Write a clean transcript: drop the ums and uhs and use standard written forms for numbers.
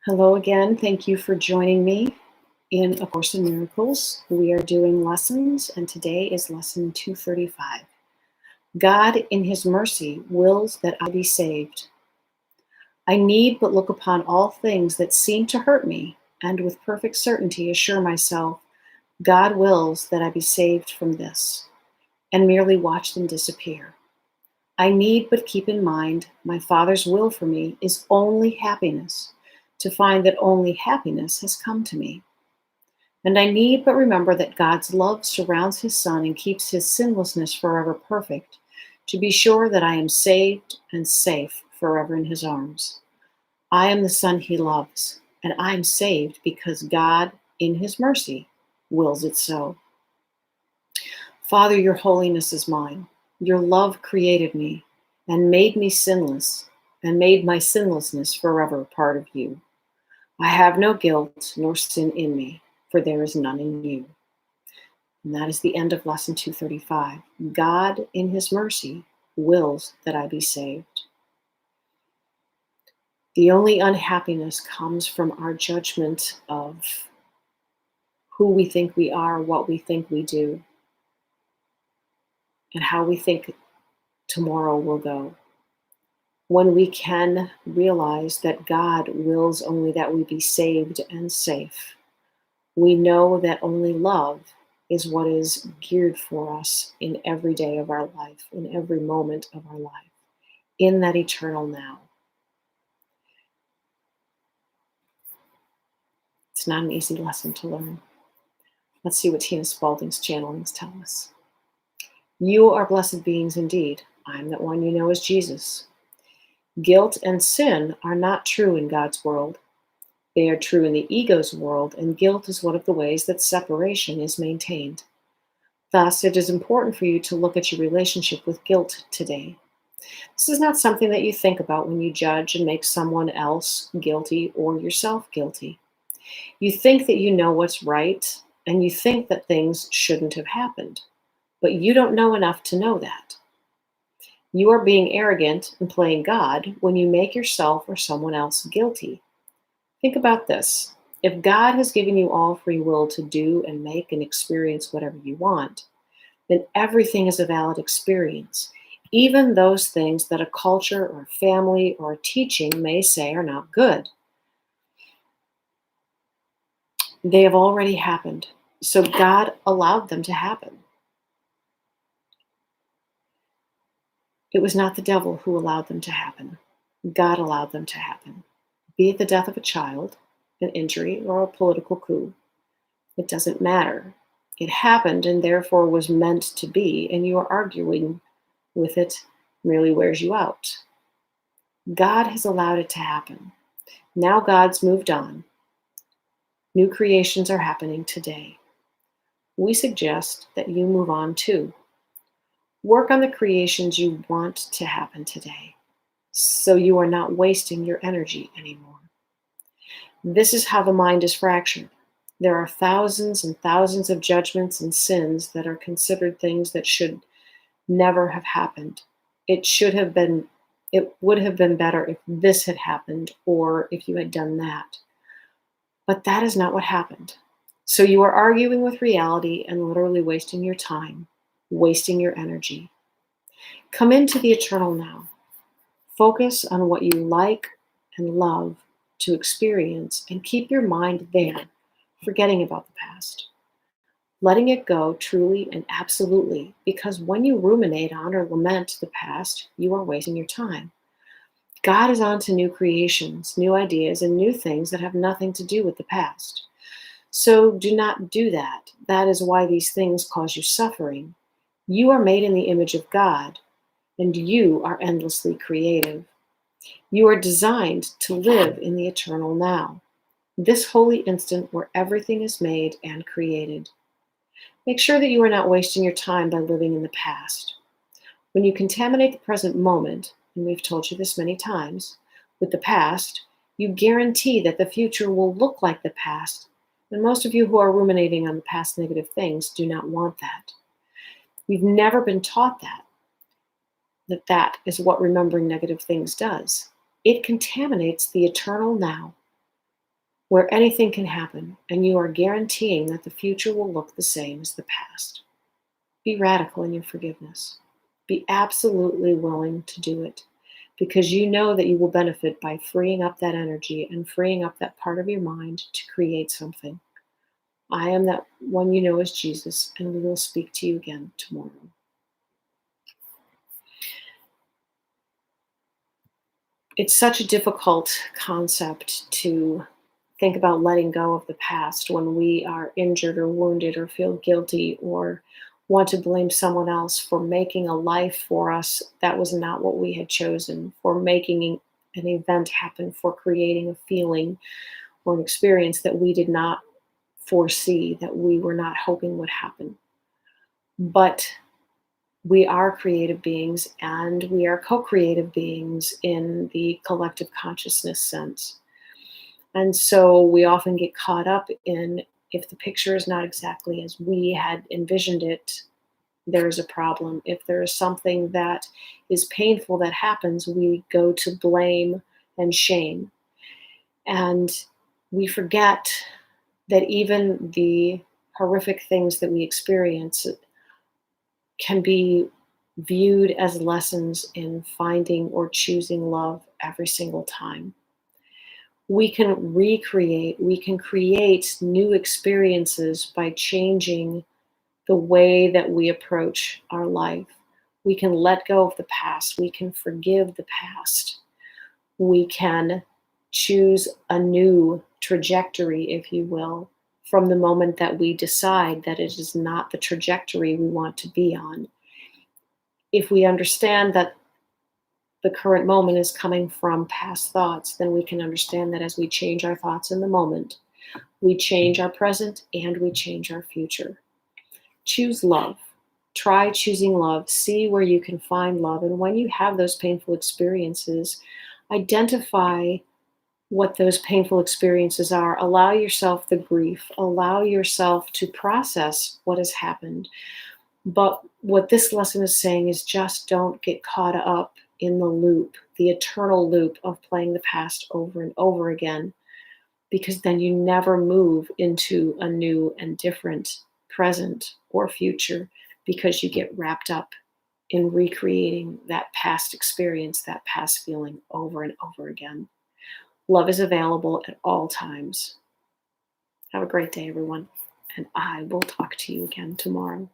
Hello again. Thank you for joining me in A Course in Miracles. We are doing lessons, and today is lesson 235. God, in His mercy, wills that I be saved. I need but look upon all things that seem to hurt me, and with perfect certainty assure myself, God wills that I be saved from this, and merely watch them disappear. I need but keep in mind my Father's will for me is only happiness, to find that only happiness has come to me. And I need but remember that God's love surrounds His Son and keeps His sinlessness forever perfect, to be sure that I am saved and safe forever in His arms. I am the Son He loves, and I am saved because God, in His mercy, wills it so. Father, your holiness is mine. Your love created me and made me sinless, and made my sinlessness forever a part of you. I have no guilt nor sin in me, for there is none in you. And that is the end of lesson 235. God, in His mercy, wills that I be saved. The only unhappiness comes from our judgment of who we think we are, what we think we do, and how we think tomorrow will go. When we can realize that God wills only that we be saved and safe, we know that only love is what is geared for us in every day of our life, in every moment of our life, in that eternal now. It's not an easy lesson to learn. Let's see what Tina Spalding's channelings tell us. You are blessed beings indeed. I am that one you know as Jesus. Guilt and sin are not true in God's world. They are true in the ego's world, and guilt is one of the ways that separation is maintained. Thus, it is important for you to look at your relationship with guilt today. This is not something that you think about when you judge and make someone else guilty or yourself guilty. You think that you know what's right, and you think that things shouldn't have happened, but you don't know enough to know that. You are being arrogant and playing God when you make yourself or someone else guilty. Think about this. If God has given you all free will to do and make and experience whatever you want, then everything is a valid experience, even those things that a culture or a family or a teaching may say are not good. They have already happened, so God allowed them to happen. It was not the devil who allowed them to happen. God allowed them to happen. Be it the death of a child, an injury, or a political coup. It doesn't matter. It happened and therefore was meant to be, and you are arguing with it merely wears you out. God has allowed it to happen. Now God's moved on. New creations are happening today. We suggest that you move on too. Work on the creations you want to happen today, so you are not wasting your energy anymore. This is how the mind is fractured. There are thousands and thousands of judgments and sins that are considered things that should never have happened. It would have been better if this had happened or if you had done that. But that is not what happened. So you are arguing with reality and literally wasting your time, wasting your energy. Come into the eternal now. Focus on what you like and love to experience and keep your mind there, forgetting about the past. Letting it go truly and absolutely, because when you ruminate on or lament the past, you are wasting your time. God is on to new creations, new ideas, and new things that have nothing to do with the past. So do not do that. That is why these things cause you suffering. You are made in the image of God, and you are endlessly creative. You are designed to live in the eternal now, this holy instant where everything is made and created. Make sure that you are not wasting your time by living in the past. When you contaminate the present moment, and we've told you this many times, with the past, you guarantee that the future will look like the past. And most of you who are ruminating on the past negative things do not want that. You've never been taught that is what remembering negative things does. It contaminates the eternal now. where anything can happen and you are guaranteeing that the future will look the same as the past. Be radical in your forgiveness. Be absolutely willing to do it because you know that you will benefit by freeing up that energy and freeing up that part of your mind to create something. I am that one you know as Jesus, and we will speak to you again tomorrow. It's such a difficult concept to think about letting go of the past when we are injured or wounded or feel guilty or want to blame someone else for making a life for us that was not what we had chosen, for making an event happen, for creating a feeling or an experience that we did not foresee, that we were not hoping would happen. But we are creative beings and we are co creative beings in the collective consciousness sense. And so we often get caught up in if the picture is not exactly as we had envisioned it, there is a problem. If there is something that is painful that happens, we go to blame and shame. And we forget that even the horrific things that we experience can be viewed as lessons in finding or choosing love every single time. We can recreate, we can create new experiences by changing the way that we approach our life. We can let go of the past, we can forgive the past, we can choose a new trajectory, if you will, from the moment that we decide that it is not the trajectory we want to be on. If we understand that the current moment is coming from past thoughts, then we can understand that as we change our thoughts in the moment, we change our present and we change our future. Choose love. Try choosing love. See where you can find love. And when you have those painful experiences, identify what those painful experiences are. Allow yourself the grief. Allow yourself to process what has happened. But what this lesson is saying is just don't get caught up in the loop, the eternal loop of playing the past over and over again, because then you never move into a new and different present or future because you get wrapped up in recreating that past experience, that past feeling over and over again. Love is available at all times. Have a great day, everyone, and I will talk to you again tomorrow.